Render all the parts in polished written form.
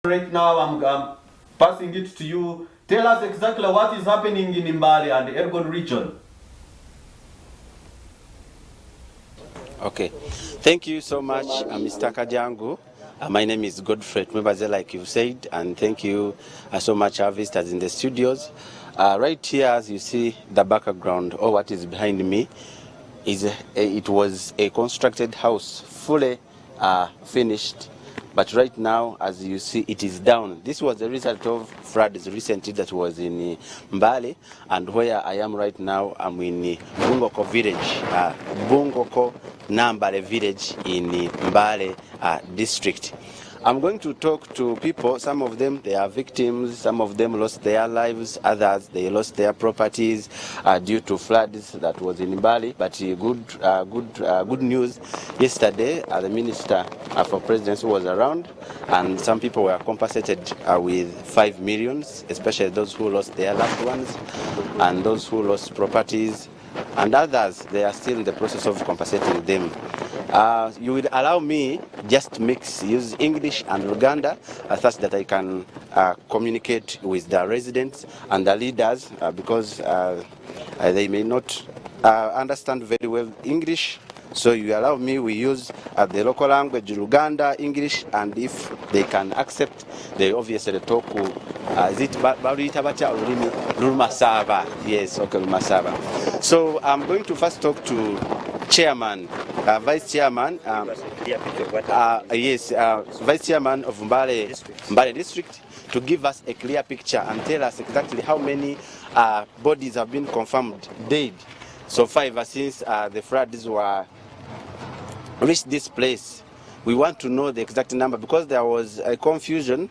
Right now, I'm passing it to you. Tell us exactly what is happening in Mbale and the Elgon region. Okay, thank you so much, Mr. Kajangu. My name is Godfrey Mwebaze, like you said, and thank you so much, our visitors in the studios. Right here, as you see, the background, or what is behind me, is it was a constructed house, fully finished. But right now, as you see, it is down. This was the result of floods recently that was in Mbale, and where I am right now, I'm in Bungoko village, Bungoko Nambale village in Mbale district. I'm going to talk to people. Some of them, they are victims. Some of them lost their lives. Others, they lost their properties due to floods that was in Mbale. But good news. Yesterday, the Minister for Presidency was around, and some people were compensated with 5 million, especially those who lost their loved ones and those who lost properties. And others, they are still in the process of compensating them. You will allow me just use English and Luganda such that I can communicate with the residents and the leaders because they may not understand very well English. So you allow me, we use the local language, Luganda, English, and if they can accept, they obviously talk. Is it Baruitabacha or Lumasava? Yes, okay, Lumasava. So I'm going to first talk to Chairman, Vice Chairman, Vice Chairman of Mbale District, to give us a clear picture and tell us exactly how many bodies have been confirmed dead so far ever since the floods were reached this place. We want to know the exact number because there was a confusion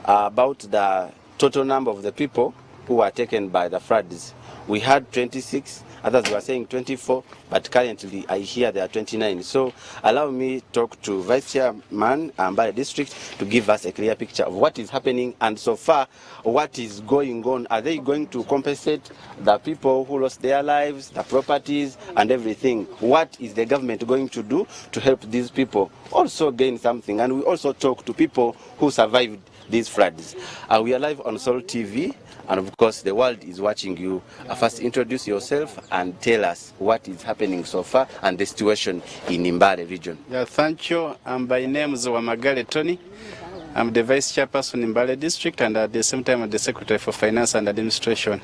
about the total number of the people who were taken by the floods. We had 26, others were saying 24, but currently I hear there are 29. So allow me to talk to Vice Chairman Mbale District to give us a clear picture of what is happening and so far what is going on. Are they going to compensate the people who lost their lives, the properties and everything? What is the government going to do to help these people also gain something? And we also talk to people who survived these floods. We are live on Soul TV, and of course the world is watching you. First introduce yourself and tell us what is happening so far and the situation in Mbale region. Yeah, thank you. My name is Wamagale Tony. I'm the Vice Chairperson in Mbale District and at the same time I'm the Secretary for Finance and Administration.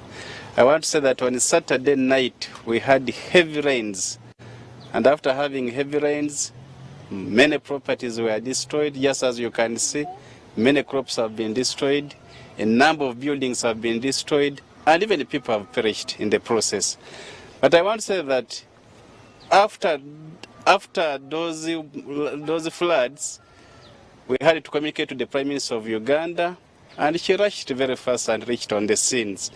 I want to say that on Saturday night we had heavy rains, and after having heavy rains, many properties were destroyed. Just as you can see, many crops have been destroyed, a number of buildings have been destroyed, and even people have perished in the process. But I want to say that after those floods, we had to communicate to the Prime Minister of Uganda, and she rushed very fast and reached on the scenes.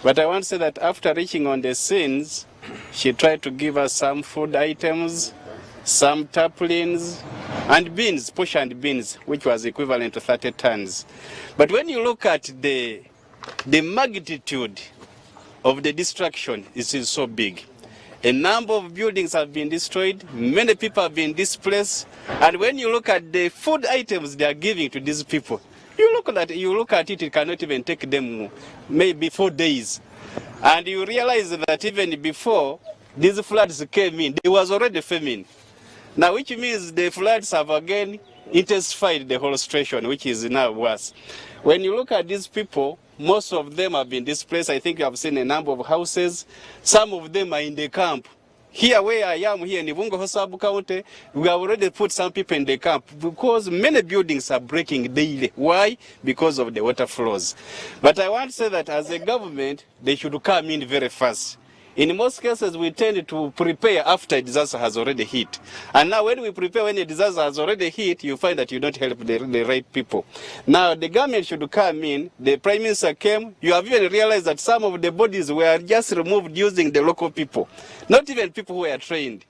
But I want to say that after reaching on the scenes, she tried to give us some food items, some tarpaulins, and beans, push and beans, which was equivalent to 30 tons. But when you look at the magnitude of the destruction, it is so big. A number of buildings have been destroyed, many people have been displaced, and when you look at the food items they are giving to these people, you look at it, it cannot even take them maybe 4 days. And you realize that even before these floods came in, there was already famine. Now, which means the floods have again intensified the whole situation, which is now worse. When you look at these people, most of them have been displaced. I think you have seen a number of houses. Some of them are in the camp. Here where I am, here in Ibungo Sub-County, we have already put some people in the camp because many buildings are breaking daily. Why? Because of the water flows. But I want to say that as a government, they should come in very fast. In most cases, we tend to prepare after a disaster has already hit. And now when we prepare when a disaster has already hit, you find that you don't help the right people. Now, the government should come in. The Prime Minister came. You have even realized that some of the bodies were just removed using the local people, not even people who were trained.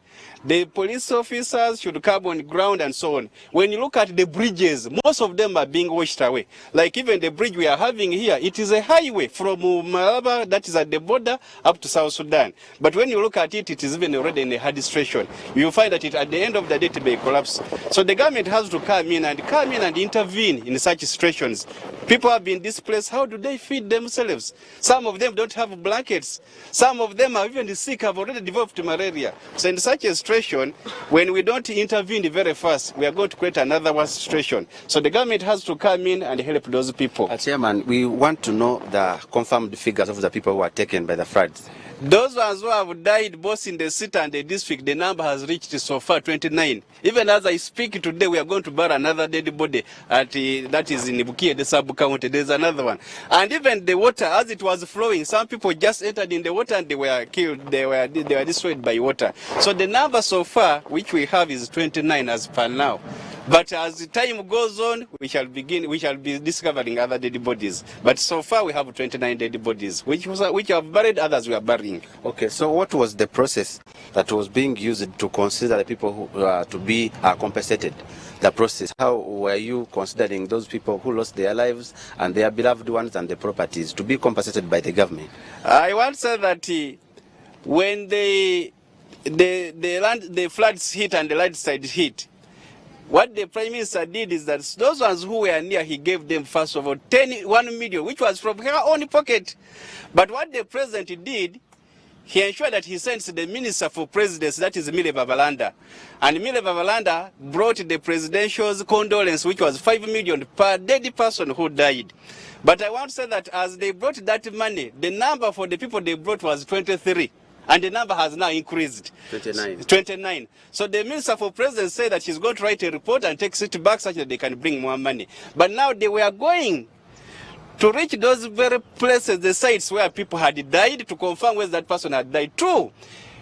The police officers should come on ground and so on. When you look at the bridges, most of them are being washed away. Like even the bridge we are having here, it is a highway from Malaba, that is at the border, up to South Sudan. But when you look at it, it is even already in a hard situation. You find that at the end of the day it may collapse. So the government has to come in and intervene in such situations. People have been displaced. How do they feed themselves? Some of them don't have blankets. Some of them are even sick, have already developed malaria. So in such a situation, when we don't intervene very fast, we are going to create another worse situation. So the government has to come in and help those people. Chairman, we want to know the confirmed figures of the people who are taken by the floods. Those ones who have died both in the city and the district, the number has reached so far 29. Even as I speak today, we are going to bury another dead body that is in Bukia, the sub-county. There's another one. And even the water, as it was flowing, some people just entered in the water and they were killed. They were destroyed by water. So the number so far, which we have, is 29 as per now. But as the time goes on, we shall be discovering other dead bodies. But so far we have 29 dead bodies, which have buried, others we are burying. Okay, so what was the process that was being used to consider the people who to be compensated? The process, how were you considering those people who lost their lives and their beloved ones and the properties to be compensated by the government? I want to say that when the floods hit and the landslide hit, what the Prime Minister did is that those ones who were near, he gave them first of all 1 million, which was from her own pocket. But what the President did, he ensured that he sends the Minister for Presidency, that is Mile Babalanda. And Mile Babalanda brought the presidential condolence, which was 5 million per dead person who died. But I want to say that as they brought that money, the number for the people they brought was 23. And the number has now increased. 29. So the Minister for President said that she's going to write a report and take it back such that they can bring more money. But now they were going to reach those very places, the sites where people had died, to confirm whether that person had died. True.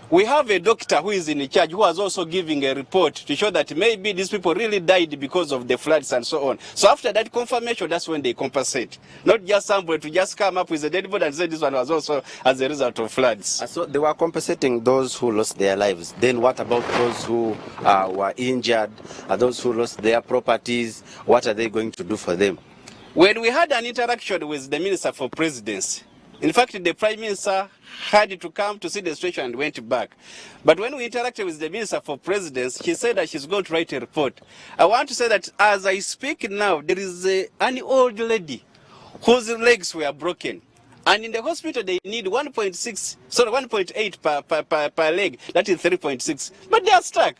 We have a doctor who is in charge who was also giving a report to show that maybe these people really died because of the floods and so on. So after that confirmation, that's when they compensate. Not just somebody to just come up with a dead body and say this one was also as a result of floods. So they were compensating those who lost their lives. Then what about those who were injured, those who lost their properties? What are they going to do for them? When we had an interaction with the Minister for Presidency, in fact, the Prime Minister had to come to see the situation and went back. But when we interacted with the Minister for Presidency, she said that she's going to write a report. I want to say that as I speak now, there is an old lady whose legs were broken. And in the hospital, they need 1.8 per leg. That is 3.6. But they are stuck.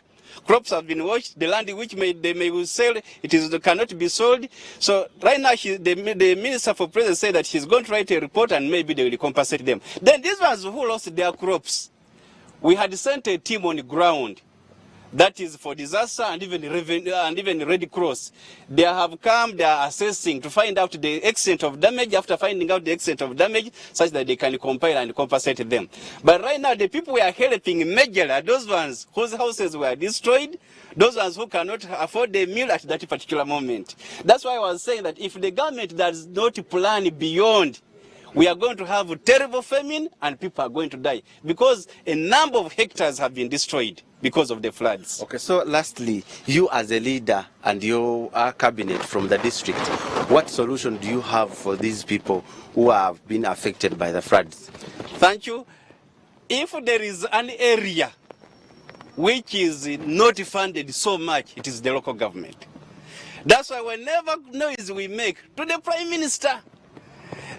Crops have been washed. The land which they may sell, cannot be sold. So right now, the Minister for President said that she's going to write a report and maybe they will compensate them. Then these ones who lost their crops, we had sent a team on the ground. That is for disaster and even Red Cross. They have come, they are assessing to find out the extent of damage. After finding out the extent of damage, such that they can compile and compensate them. But right now, the people we are helping majorly are those ones whose houses were destroyed, those ones who cannot afford a meal at that particular moment. That's why I was saying that if the government does not plan beyond, we are going to have a terrible famine and people are going to die because a number of hectares have been destroyed because of the floods. Okay, so lastly, you as a leader and your cabinet from the district, what solution do you have for these people who have been affected by the floods? Thank you. If there is an area which is not funded so much, it is the local government. That's why whenever noise we make to the Prime Minister,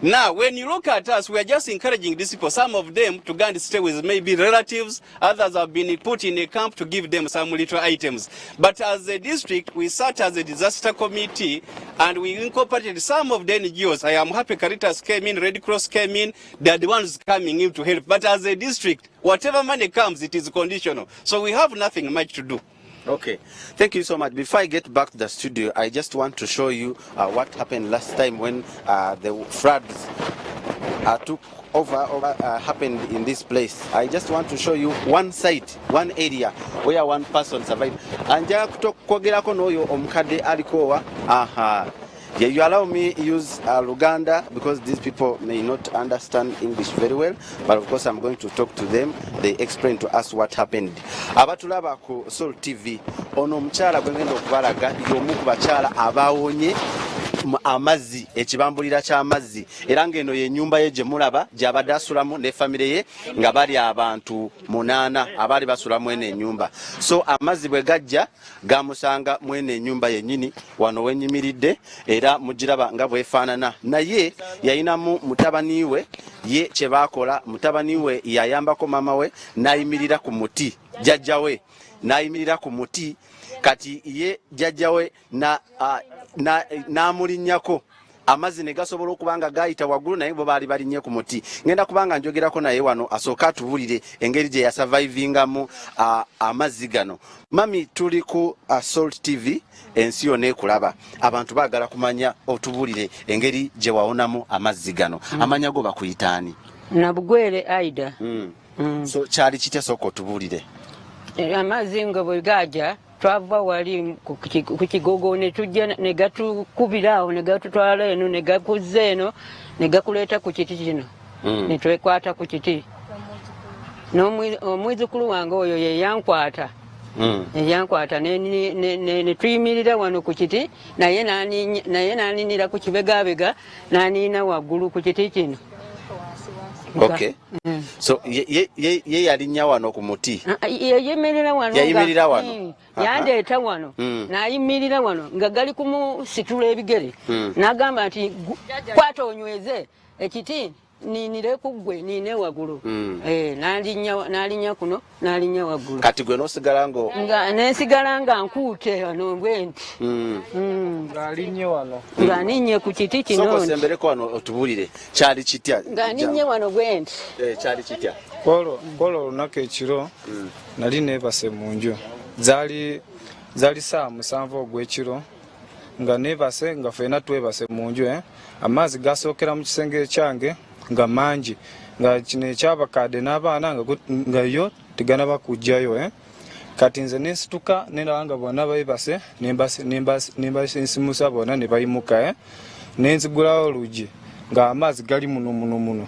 now, when you look at us, we are just encouraging these people, some of them to go and stay with maybe relatives, others have been put in a camp to give them some little items. But as a district, we sat as a disaster committee and we incorporated some of the NGOs. I am happy Caritas came in, Red Cross came in, they are the ones coming in to help. But as a district, whatever money comes, it is conditional. So we have nothing much to do. Okay, thank you so much. Before I get back to the studio, I just want to show you what happened last time when the floods took over happened in this place. I just want to show you one site, one area where one person survived. Anja kutokogerako noyo omukadde alikowa Yeah, you allow me use Luganda because these people may not understand English very well, but of course I'm going to talk to them. They explain to us what happened. Abatulaba ku Soul TV ono omukyala gwe ngenda okubalaga y'omu ku bakyala abawonye amazzi ekibambulira ky'amazzi era ng'eno ye nnyumba ye gye mulaba gy'abadde asulamu ne famire ye nga bali abantu 8 abaali basula mwene ennyumba. So amazzi bwe gajja gamusanga mwene ennyumba yennyini wano wenyimiridde era mugiraba nga bwefaanana. Naye yayinamu mutabani we ye kye baakola, mutabani we yayambako mama we n'ayimirira ku muti, jjajja we n'ayimirira ku muti kati ye jjajja we n'amulinnyako amazzi ne gasobola okubanga gayita waggulu naye bo baali balinnye ku muti. Ngenda kubanga njogerako naye wano asooka atubulire engeri gye yasurvivingamu amazzi gano. Mami, tuli ku Salt TV, ensi yonna ekulaba. Abantu baagala kumanya otubulire engeri gye wawonamu amazzi gano. Amanya go bakuyitaani? Nabugwere Aida. So kyali kitya sooka otubulire? Amazzi nga bwe gajja twava wali ku kigogo ne tujja ne gatukubira awo ne gatutwala eno ne gakuza eno ne gakuleeta ku kiti kino ne twekwata ku kiti. Omwizukulu wange oyo ye yankwata ne tuyimirira wano ku kiti naye n'aninira ku kibegabega n'aniina waggulu ku kiti kino. Okay. So ye yalinnya wano ku muti. Yayimirira wano. Yayimirira wano. Yandeeta wano. N'ayimirira wano nga gali kumusitula ebigere. N'agamba nti kwata onyweze ekiti ninire kuggwe nine waggulu. N'alinnya kuno n'alinnya waggulu. Kati gwe n'osigala ngo? Nga n'ensigala nga nkuute wano bwenti. Ng'alinnye wano. Ng'aninnye ku kiti kino. Soko sembereko wano otubulire kyali kitya? Ng'aninnye wano bwenti. Kyali kitya? Polo olunaku ekiro nali neebase mu nju. Zaali saa 7 ogw'ekiro nga neebase nga ffenna twebase mu nju. Amazzi gasookera mu kisenge kyange nga mangi nga kino ekyabakadde n'abaana nga yo teganaba kujjayo. Kati nze nensituka nendaba nga bonna beebase nensimusa bonna ne bayimuka. Nenzigulawo oluggi nga amazzi gali muno.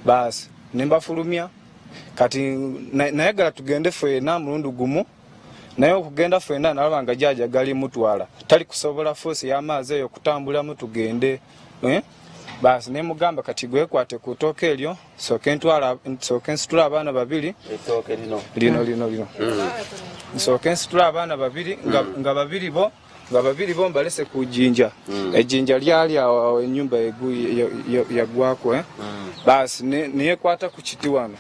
Baasi nembafulumya kati nayagala tugende ffenna mulundi gumu naye okugenda ffenna nalaba nga jjajja gali mutwala tali kusobola foosi y'amazzi eyo kutambulamu tugende. Baasi nemugamba kati gwekwate ku ttooke eryo nsooke nsitula abaana babiri lino nsooke nsitula abaana babiri nga babiri bo mbalese ku jjinja. Ejjinja lyali awo ennyumba yagwako. Baasi neyekwata ku kiti wano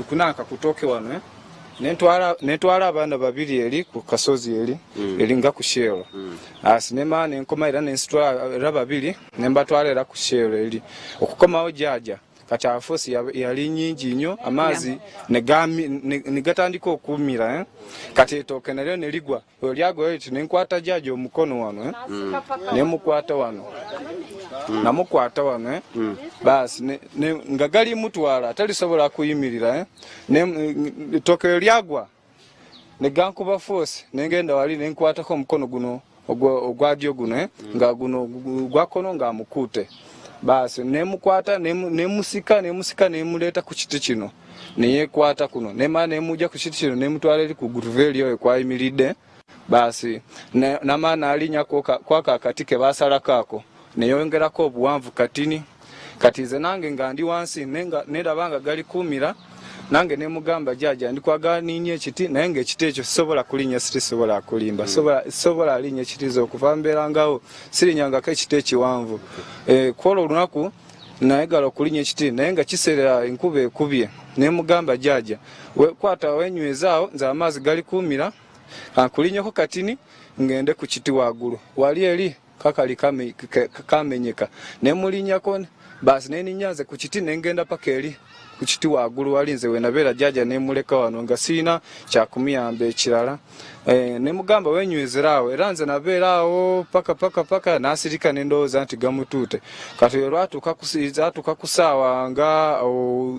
kunanka ku ttooke wano. Netwala abaana babiri eri ku kasozi eri nga ku sheero. Asi nemala nenkoma era nensitwala era babiri nembatwala era ku sheero eri okukomawo jjajja kati afoosi yali nnyingi nnyo amazzi ne gatandika okumira. Kati ettooke nalyo ne ligwa olyagwa eti nenkwata jjajja omukono wano nemukwata wano namukwata wano. Baasi nga gali mutwala talisobola kuyimirira. Ettooke lyagwa ne gankuba foosi nengenda wali nenkwatako omukono guno ogwadyo guno nga guno gwakono nga amukuute. Baasi nemukwata nemusika nemuleeta ku kiti kino neyekwata kuno nemala nemujja ku kiti kino nemutwala eri ku guruveeri eyo kwayimiridde. Baasi namala n'alinnya kwako akati ke baasalako ako neyongerako obuwanvu katini. Kati nze nange nga ndi wansi neraba nga gali kuumira nange nemugamba jjajja ndikwagala ninnya ekiti naye ng'ekiti ekyo sisobola kulinnya sitisobola kulimba sobola alinnya ekitizo okuva mbeerangawo sirinyangako ekiti ekiwanvu. Kwolwo olunaku nayagala okulinnya ekiti naye nga kiseera enkuba ekubye nemugamba jjajja kwata wenywezaawo nze amazzi gali kuumira ankulinnyeko katini ngende ku kiti waggulu wali eri kakali kamenyeka nemulinnyako. Baasi neninyanze ku kiti nengenda paka eri ku kiti waggulu wali nze we nabeera jjajja ne muleka wano nga sirina kyakumuyamba ekirala. Ne mugamba wenywezeraawo era nze nabeeraawo paka n'asirika ne ndowooza nti gamutuute. Kati lwatuuka ku ssaawa nga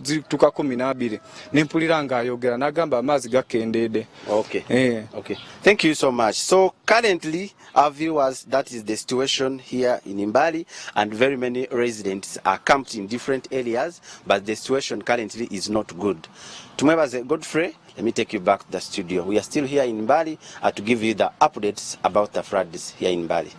zituuka 12 ne mpulira ng'ayogera n'agamba amazzi gakendeedde. Okay. Thank you so much. So currently, our viewers, that is the situation here in Imbali, and very many residents are camped in different areas, but the situation currently is not good. Tumwebaze Godfrey, let me take you back to the studio. We are still here in Imbali to give you the updates about the floods here in Imbali.